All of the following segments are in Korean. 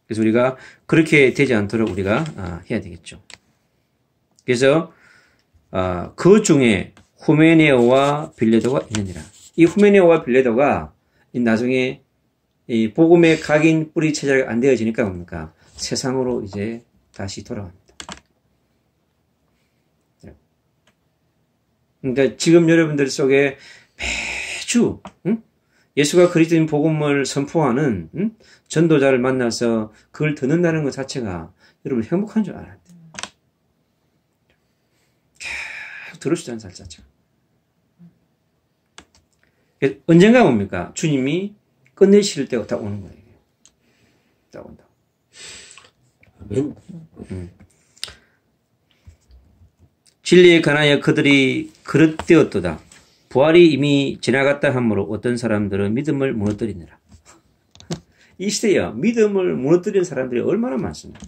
그래서 우리가 그렇게 되지 않도록 우리가 해야 되겠죠. 그래서 그 중에 후메네오와 빌레도가 있느니라. 이 후메네오와 빌레도가 나중에 이 복음의 각인 뿌리 체제가 안 되어지니까 뭡니까? 세상으로 이제 다시 돌아갑니다. 그러니까 지금 여러분들 속에 매주 예수가 그리스도인 복음을 선포하는 전도자를 만나서 그걸 듣는다는 것 자체가 여러분 행복한 줄 알아야 돼요. 계속 들으시다는 살 자체가. 언젠가 뭡니까? 주님이 끝내실 때가 딱 오는 거예요. 딱 온다. 아멘. 진리에 관하여 그들이 그릇되었도다. 부활이 이미 지나갔다 하므로 어떤 사람들은 믿음을 무너뜨리느라. 이 시대에 믿음을 무너뜨리는 사람들이 얼마나 많습니까?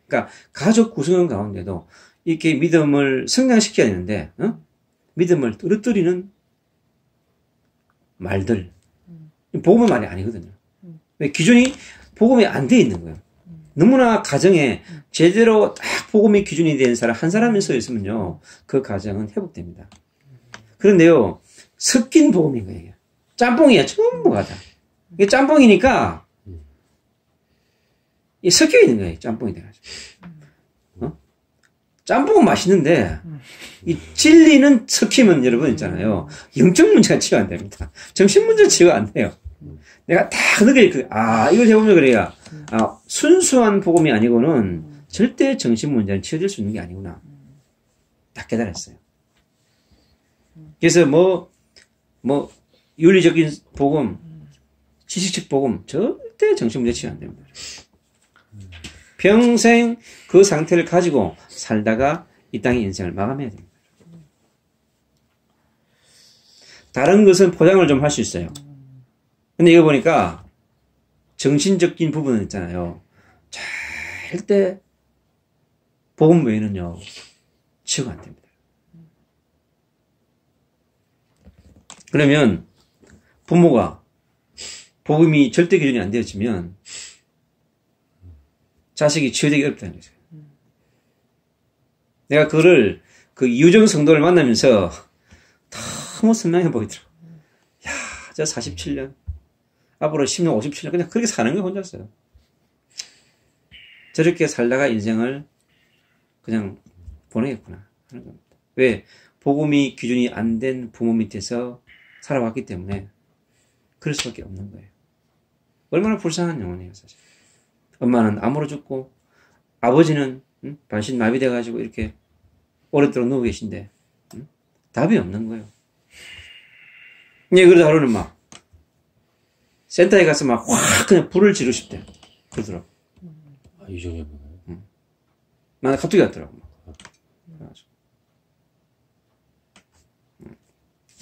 그러니까 가족 구성원 가운데도 이렇게 믿음을 성장시켜야 되는데 믿음을 떨어뜨리는 말들. 복음의 말이 아니거든요. 기준이 복음이 안 돼 있는 거예요. 너무나 가정에 제대로 딱 복음이 기준이 된 사람 한 사람이 서 있으면요, 그 가정은 회복됩니다. 그런데요, 섞인 복음인 거예요. 짬뽕이야, 전부가 다. 이게 짬뽕이니까 섞여 있는 거예요. 짬뽕이 돼가지고. 짬뽕은 맛있는데 이 진리는 섞이면 여러분 있잖아요. 영적 문제가 치유 안 됩니다. 정신 문제 치유가 안 돼요. 내가 딱 느끼니까 이걸 해보면 그래야 순수한 복음이 아니고는 절대 정신 문제는 치유될 수 있는 게 아니구나. 딱 깨달았어요. 그래서 윤리적인 복음, 지식적 복음 절대 정신 문제 치유 안 됩니다. 평생 그 상태를 가지고 살다가 이 땅의 인생을 마감해야 됩니다. 다른 것은 포장을 좀 할 수 있어요. 근데 이거 보니까 정신적인 부분은 있잖아요. 절대 복음 외에는요, 치유가 안 됩니다. 그러면 부모가 복음이 절대 기준이 안 되어지면 자식이 치유되기 어렵다는 거죠. 내가 그거를 그 이유정 성도를 만나면서 너무 선명해 보이더라고. 야, 저 47년 앞으로 10년, 57년 그냥 그렇게 사는 거 혼자서요. 저렇게 살다가 인생을 그냥 보내겠구나 하는 겁니다. 왜? 복음이 기준이 안 된 부모 밑에서 살아왔기 때문에 그럴 수밖에 없는 거예요. 얼마나 불쌍한 영혼이에요, 사실. 엄마는 암으로 죽고 아버지는 반신 마비돼가지고 이렇게 오랫도록 누워 계신데 답이 없는 거예요. 그러다 하루는 막 센터에 가서 막 확 그냥 불을 지르고 싶대. 그러더라고. 이 정도면. 나 갑자기 왔더라고.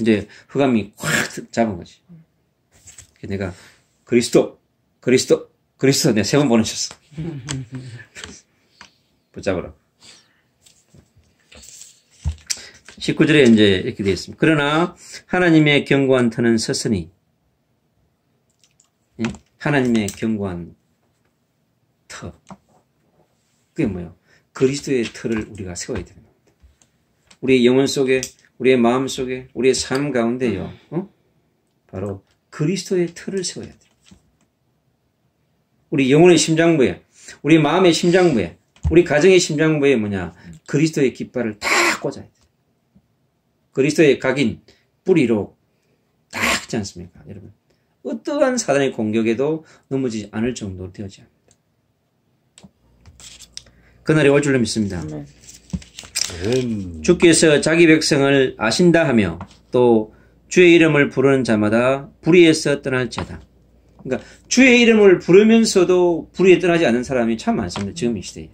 이제 흑암이 확 잡은 거지. 내가 그리스도 내가 3번 보내셨어. 붙잡으라고. 19절에 이제 이렇게 되어 있습니다. 그러나 하나님의 견고한 터는 섰으니, 하나님의 견고한 터. 그게 뭐예요? 그리스도의 터를 우리가 세워야 되는 겁니다. 우리의 영혼 속에, 우리의 마음 속에, 우리의 삶 가운데요. 바로 그리스도의 터를 세워야 돼요. 우리 영혼의 심장부에, 우리 마음의 심장부에, 우리 가정의 심장부에 뭐냐? 그리스도의 깃발을 다 꽂아야 돼요. 그리스도의 각인, 뿌리로 딱 있지 않습니까, 여러분? 어떠한 사단의 공격에도 넘어지지 않을 정도로 되어져야 합니다. 그날이 올 줄로 믿습니다. 주께서 자기 백성을 아신다 하며 또 주의 이름을 부르는 자마다 불의에서 떠날지어다. 그러니까 주의 이름을 부르면서도 불의에 떠나지 않는 사람이 참 많습니다. 지금 이 시대에.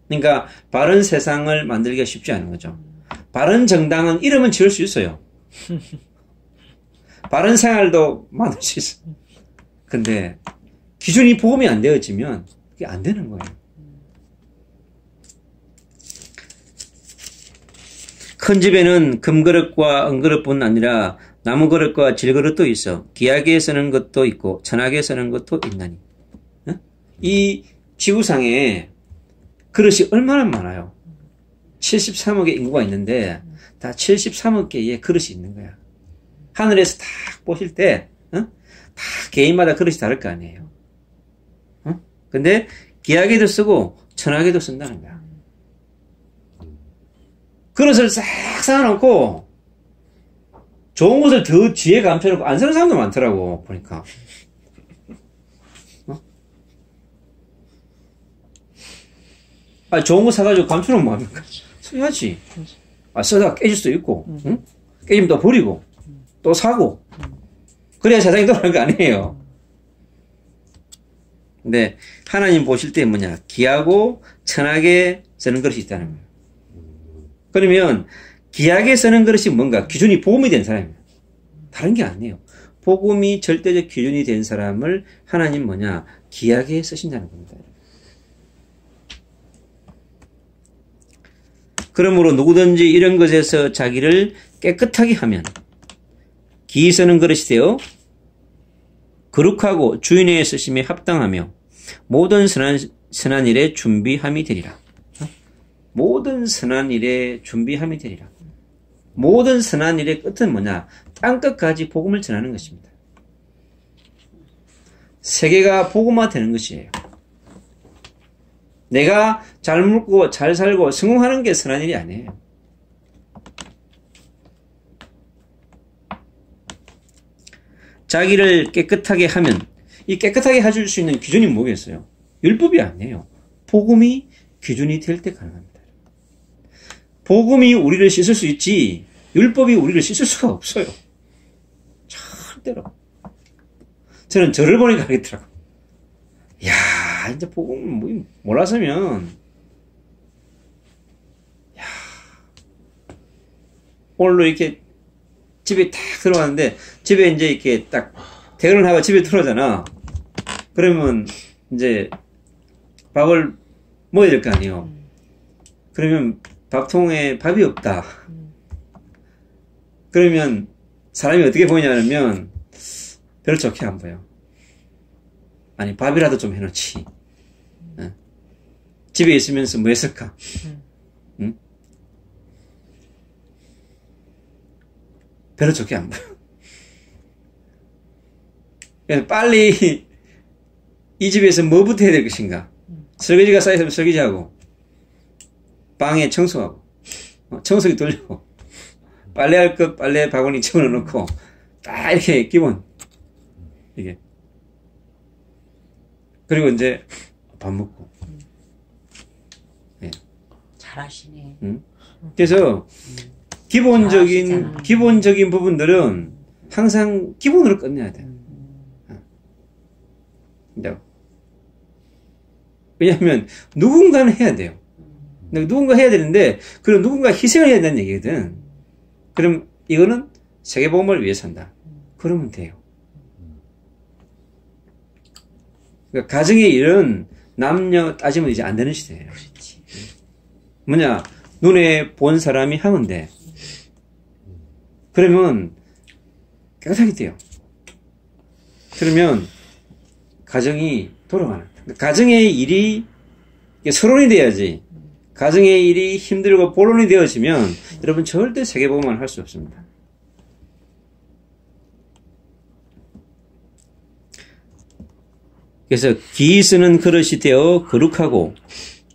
그러니까 바른 세상을 만들기가 쉽지 않은 거죠. 바른 정당은 이름은 지을 수 있어요. 바른 생활도 만들 수 있어요. 근데 기준이 복음이 안 되어지면 그게 안 되는 거예요. 큰 집에는 금그릇과 은그릇뿐 아니라 나무그릇과 질그릇도 있어 기하게 쓰는 것도 있고 천하게 쓰는 것도 있나니. 이 지구상에 그릇이 얼마나 많아요. 73억의 인구가 있는데 다 73억 개의 그릇이 있는 거야. 하늘에서 딱 보실 때 다 개인마다 그릇이 다를 거 아니에요. 근데 귀하게도 쓰고 천하게도 쓴다는 거야. 그릇을 싹 쌓아놓고 좋은 것을 더 뒤에 감춰놓고 안 사는 사람도 많더라고 보니까. 좋은 거 사가지고 감춰놓으면 뭐합니까? 써야지. 쓰다가 깨질 수도 있고, 응? 깨지면 또 버리고, 또 사고. 그래야 세상이 돌아가는 거 아니에요. 근데 하나님 보실 때 뭐냐? 귀하고 천하게 쓰는 것이 있다는 거예요. 그러면 귀하게 쓰는 것이 뭔가? 기준이 복음이 된 사람이에요. 다른 게 아니에요. 복음이 절대적 기준이 된 사람을 하나님 뭐냐? 귀하게 쓰신다는 겁니다. 그러므로 누구든지 이런 것에서 자기를 깨끗하게 하면 기이 쓰는 그릇이 되어 거룩하고 주인의 쓰심에 합당하며 모든 선한 일에 준비함이 되리라. 모든 선한 일에 준비함이 되리라. 모든 선한 일의 끝은 뭐냐? 땅끝까지 복음을 전하는 것입니다. 세계가 복음화 되는 것이에요. 내가 잘 먹고 잘 살고 성공하는 게 선한 일이 아니에요. 자기를 깨끗하게 하면 이 깨끗하게 해줄 수 있는 기준이 뭐겠어요? 율법이 아니에요. 복음이 기준이 될 때 가능합니다. 복음이 우리를 씻을 수 있지 율법이 우리를 씻을 수가 없어요. 절대로. 저는 저를 보니까 알겠더라고요. 이야, 이제 복음 몰랐으면 야, 오늘로 이렇게 집에 딱 들어왔는데 집에 이제 이렇게 딱 퇴근을 하고 집에 들어오잖아. 그러면 이제 밥을 먹어야 될 거 아니에요. 그러면 밥통에 밥이 없다. 그러면 사람이 어떻게 보이냐면 별로 좋게 안 보여. 아니 밥이라도 좀 해놓지. 집에 있으면서 뭐 했을까? 응? 별로 좋게 안 보여. 그래서 빨리 이 집에서 뭐부터 해야 될 것인가? 설거지가 쌓여있으면 설거지하고 방에 청소하고 청소기 돌리고 빨래할 것 빨래 바구니 집어넣고 딱 이렇게 기본 이게 그리고 이제 밥 먹고 네. 잘하시네. 그래서 기본적인 부분들은 항상 기본으로 끝내야 돼요. 왜냐하면 누군가는 해야 돼요. 누군가 해야 되는데 그럼 누군가 희생을 해야 된다는 얘기거든. 그럼 이거는 세계복음을 위해서 한다. 그러면 돼요. 그러니까 가정의 일은 남녀 따지면 이제 안 되는 시대예요. 그렇지. 뭐냐, 눈에 본 사람이 하면 돼. 그러면 깨끗하게 돼요. 그러면 가정이 돌아가는. 가정의 일이 서론이 돼야지. 가정의 일이 힘들고 본론이 되어지면 여러분 절대 세계복음만 할 수 없습니다. 그래서 기이 쓰는 그릇이 되어 거룩하고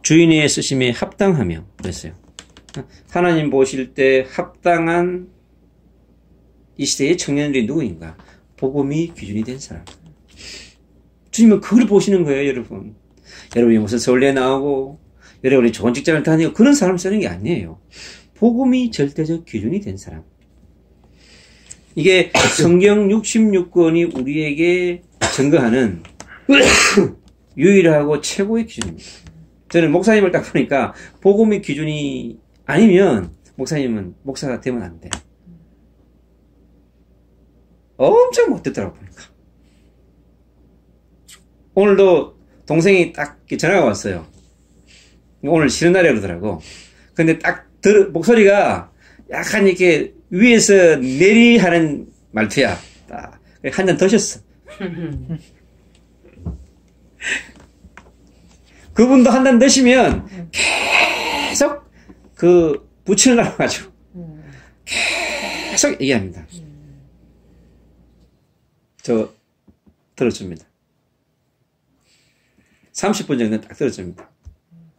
주인의 쓰심에 합당하며 그랬어요. 하나님 보실 때 합당한 이 시대의 청년들이 누구인가? 복음이 기준이 된 사람. 주님은 그걸 보시는 거예요, 여러분. 여러분이 무슨 서울대 나오고 여러분이 좋은 직장을 다니고 그런 사람 쓰는 게 아니에요. 복음이 절대적 기준이 된 사람. 이게 성경 66권이 우리에게 증거하는 유일하고 최고의 기준입니다. 저는 목사님을 딱 보니까 복음의 기준이 아니면 목사님은 목사가 되면 안 돼요. 엄청 못됐더라고 보니까. 오늘도 동생이 딱 전화가 왔어요. 오늘 쉬는 날이라 그러더라고. 근데 딱 목소리가 약간 이렇게 위에서 내리하는 말투야. 딱 한 잔 드셨어. 그분도 한 단 드시면 계속 그 부친을 나눠가지고 계속 얘기합니다. 저 들어줍니다. 30분 정도 딱 들어줍니다.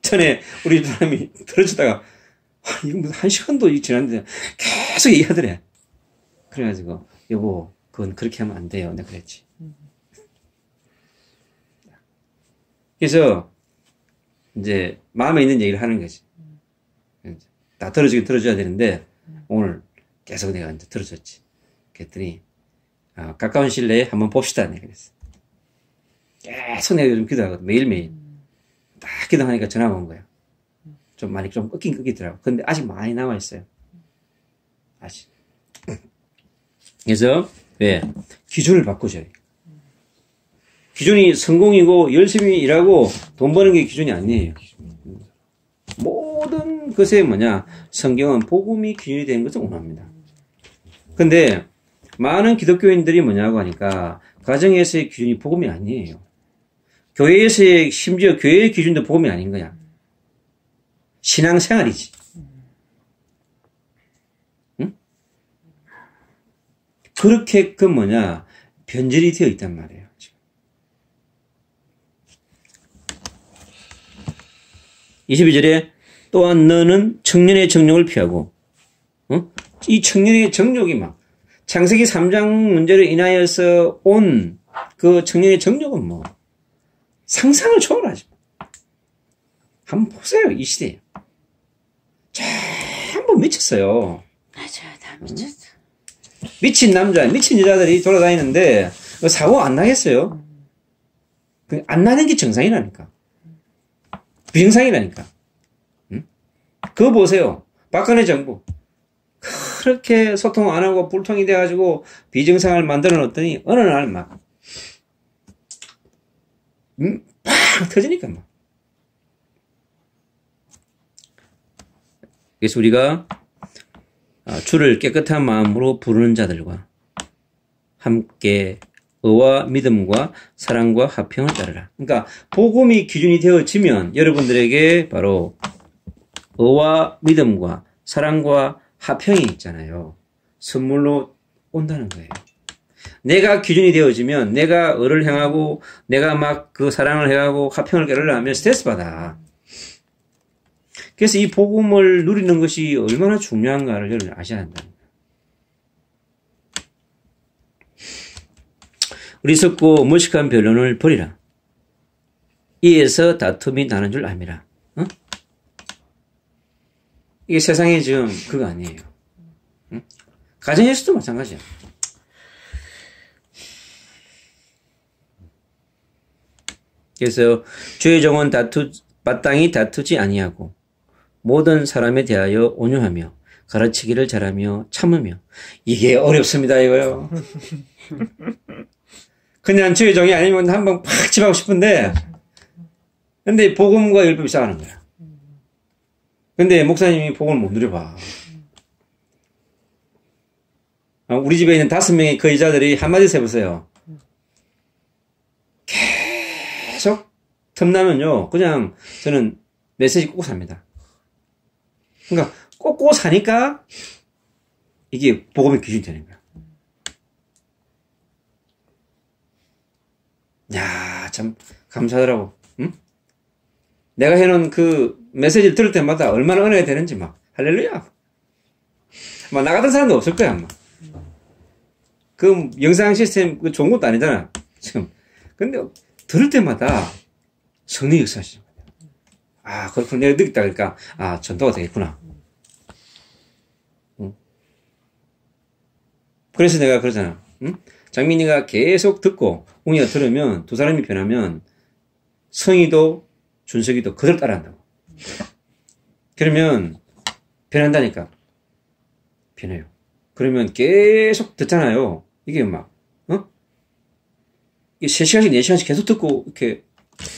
전에 우리 사람이 들어주다가 이거 무슨 1시간도 지났는데 계속 얘기하더래. 그래가지고 여보 그건 그렇게 하면 안 돼요. 내가 그랬지. 그래서 이제 마음에 있는 얘기를 하는 거지. 다 들어주긴 들어줘야 되는데 오늘 계속 내가 이제 들어줬지. 그랬더니 가까운 시일 내에 한번 봅시다. 내가 그랬어. 계속 내가 요즘 기도하거든. 매일매일. 딱 기도하니까 전화가 온 거야. 좀 많이 좀 끄기더라고. 근데 아직 많이 남아있어요. 아직. 그래서 왜? 기준을 바꾸셔야 돼요. 기준이 성공이고 열심히 일하고 돈 버는 게 기준이 아니에요. 모든 것에 뭐냐? 성경은 복음이 기준이 되는 것을 원합니다. 근데 많은 기독교인들이 뭐냐고 하니까 가정에서의 기준이 복음이 아니에요. 교회에서의 심지어 교회의 기준도 복음이 아닌 거야. 신앙생활이지. 응? 그렇게 그 뭐냐 변질이 되어 있단 말이에요. 지금. 22절에 또한 너는 청년의 정욕을 피하고 이 청년의 정욕이 막 창세기 3장 문제로 인하여서 온 그 청년의 정욕은 뭐 상상을 초월하죠. 한번 보세요. 이 시대에 전부 미쳤어요. 맞아요. 다 미쳤어. 미친 남자, 미친 여자들이 돌아다니는데 사고 안 나겠어요? 안 나는 게 정상이라니까. 비정상이라니까. 응? 그거 보세요. 박근혜 정부 그렇게 소통 안 하고 불통이 돼가지고 비정상을 만들어 놓더니 어느 날 막 팍 터지니까 막. 그래서 우리가 주를 깨끗한 마음으로 부르는 자들과 함께 의와 믿음과 사랑과 화평을 따르라. 그러니까 복음이 기준이 되어지면 여러분들에게 바로 의와 믿음과 사랑과 화평이 있잖아요. 선물로 온다는 거예요. 내가 기준이 되어지면 내가 의를 행하고 내가 막 그 사랑을 해가고 화평을 깨달으려면 스트레스 받아. 그래서 이 복음을 누리는 것이 얼마나 중요한가를 여러분 아셔야 한다. 어리석고 무식한 변론을 버리라. 이에서 다툼이 나는 줄 알미라. 어? 이게 세상에 지금 그거 아니에요. 응? 가정에서도 마찬가지야. 그래서 주의 종은 마땅히 다투지 아니하고 모든 사람에 대하여 온유하며 가르치기를 잘하며 참으며. 이게 어렵습니다 이거요. 그냥 주의 종이 아니면 한번 팍 집하고 싶은데 근데 복음과 율법이 싸우는 거야. 근데 목사님이 복음을 못 누려봐. 우리 집에 있는 5명의 그 여자들이 한마디 해보세요. 계속 틈나면요 그냥 저는 메시지 꽂고 삽니다. 그러니까 꽂고 사니까 이게 복음의 기준이 되는 거야. 야, 참 감사하더라고. 응? 내가 해놓은 그 메시지를 들을 때마다 얼마나 은혜가 되는지 막 할렐루야. 막 나 같은 사람도 없을 거야 아마. 그 영상 시스템 그 좋은 것도 아니잖아 지금. 근데 들을 때마다 성령이 역사하시는 거야. 아 그렇구나. 내가 느꼈다 그러니까 아 전도가 되겠구나. 응? 그래서 내가 그러잖아. 응? 장민이가 계속 듣고 웅이가 들으면 두 사람이 변하면 성희도 준석이도 그대로 따라한다고. 그러면 변한다니까. 변해요. 그러면 계속 듣잖아요. 이게 막 이게 3시간씩 4시간씩 계속 듣고 이렇게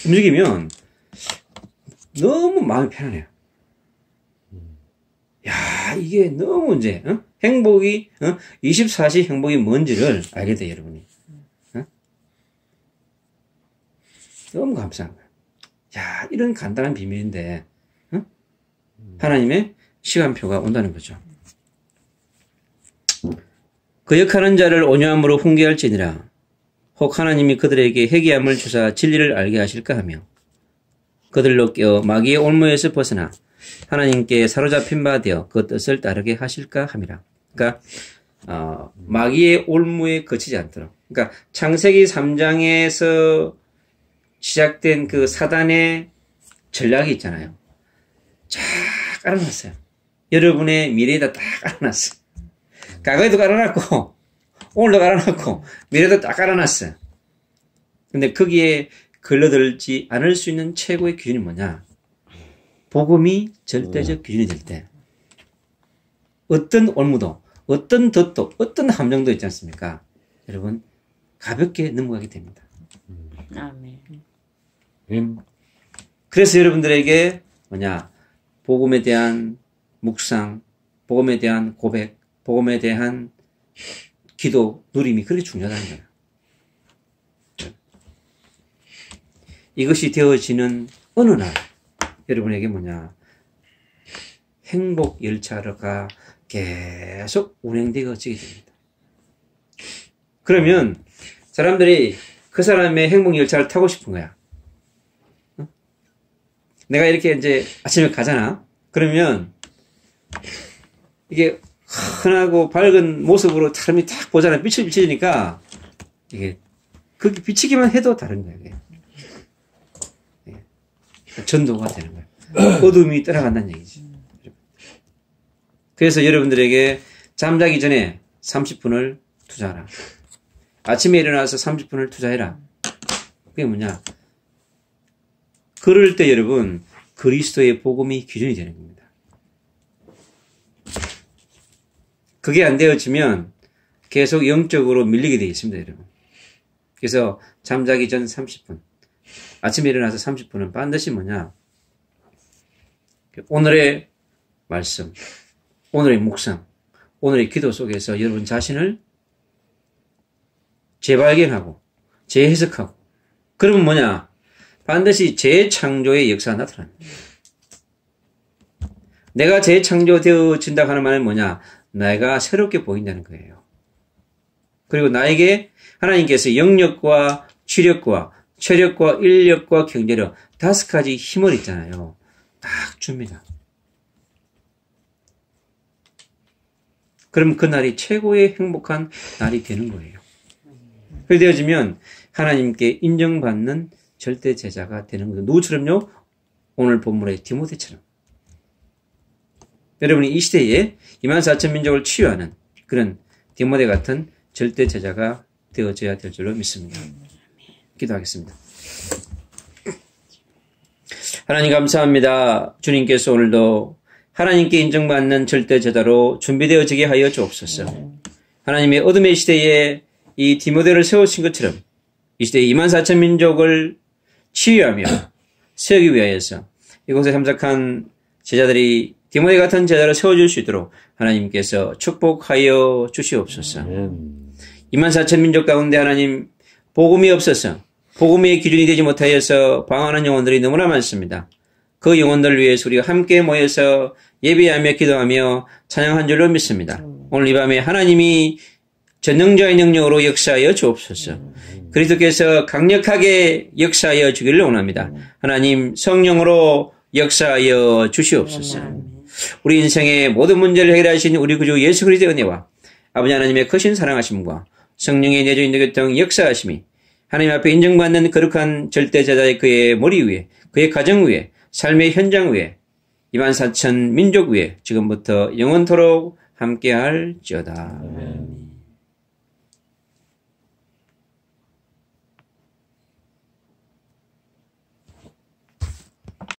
움직이면 너무 마음이 편안해요. 야, 이게 너무 이제 행복이 24시 행복이 뭔지를 알게 돼요, 여러분이. 너무 감사한 거예요. 야, 이런 간단한 비밀인데, 응? 하나님의 시간표가 온다는 거죠. 거역하는 자를 온유함으로 훈계할지니라. 혹 하나님이 그들에게 회개함을 주사 진리를 알게 하실까 하며 그들로 깨어 마귀의 올무에서 벗어나 하나님께 사로잡힌 바 되어 그 뜻을 따르게 하실까 함이라. 그러니까 마귀의 올무에 거치지 않도록. 그러니까 창세기 3장에서 시작된 그 사단의 전략이 있잖아요. 쫙 깔아놨어요. 여러분의 미래에다 딱 깔아놨어요. 과거에도 깔아놨고 오늘도 깔아놨고 미래도 딱 깔아놨어요. 근데 거기에 걸러들지 않을 수 있는 최고의 기준이 뭐냐? 복음이 절대적 기준이 될 때 어떤 올무도 어떤 덫도 어떤 함정도 있지 않습니까? 여러분 가볍게 넘어가게 됩니다. 아멘. 그래서 여러분들에게 뭐냐? 복음에 대한 묵상, 복음에 대한 고백, 복음에 대한 기도, 누림이 그렇게 중요하다는 거예요. 이것이 되어지는 어느 날 여러분에게 뭐냐? 행복 열차가 계속 운행되어지게 됩니다. 그러면 사람들이 그 사람의 행복 열차를 타고 싶은 거야. 내가 이렇게 이제 아침에 가잖아. 그러면 이게 환하고 밝은 모습으로 사람이 딱 보잖아. 빛을 비춰지니까 이게 그렇게 비치기만 해도 다른 거예요. 이게. 전도가 되는 거예요. 어둠이 떠나간다는 얘기지. 그래서 여러분들에게 잠자기 전에 30분을 투자하라. 아침에 일어나서 30분을 투자해라. 그게 뭐냐? 그럴 때 여러분 그리스도의 복음이 기준이 되는 겁니다. 그게 안 되어지면 계속 영적으로 밀리게 되어 있습니다, 여러분. 그래서 잠자기 전 30분, 아침에 일어나서 30분은 반드시 뭐냐? 오늘의 말씀, 오늘의 묵상, 오늘의 기도 속에서 여러분 자신을 재발견하고 재해석하고 그러면 뭐냐? 반드시 재창조의 역사가 나타납니다. 내가 재창조되어진다고 하는 말은 뭐냐? 내가 새롭게 보인다는 거예요. 그리고 나에게 하나님께서 영력과 취력과 체력과 인력과 경제력 5가지 힘을 있잖아요. 딱 줍니다. 그럼 그날이 최고의 행복한 날이 되는 거예요. 그렇게 되어지면 하나님께 인정받는 절대 제자가 되는 거죠. 누구처럼요? 오늘 본문의 디모데처럼. 여러분이 이 시대에 24,000 민족을 치유하는 그런 디모데 같은 절대 제자가 되어져야 될 줄로 믿습니다. 기도하겠습니다. 하나님 감사합니다. 주님께서 오늘도 하나님께 인정받는 절대 제자로 준비되어지게 하여 주옵소서. 하나님의 어둠의 시대에 이 디모데를 세우신 것처럼 이 시대에 24,000 민족을 치유하며 세우기 위하여서 이곳에 참석한 제자들이 디모데 같은 제자를 세워줄 수 있도록 하나님께서 축복하여 주시옵소서. 24,000 민족 가운데 하나님 복음이 없어서 복음의 기준이 되지 못하여서 방황하는 영혼들이 너무나 많습니다. 그 영혼들을 위해서 우리가 함께 모여서 예배하며 기도하며 찬양한 줄로 믿습니다. 오늘 이 밤에 하나님이 전능자의 능력으로 역사하여 주옵소서. 그리스도께서 강력하게 역사하여 주기를 원합니다. 하나님 성령으로 역사하여 주시옵소서. 우리 인생의 모든 문제를 해결하신 우리 구주 예수 그리스도의 은혜와 아버지 하나님의 크신 사랑하심과 성령의 내주인 교통 역사하심이 하나님 앞에 인정받는 거룩한 절대 제자의 그의 머리 위에 그의 가정 위에 삶의 현장 위에 24,000 민족 위에 지금부터 영원토록 함께할지어다.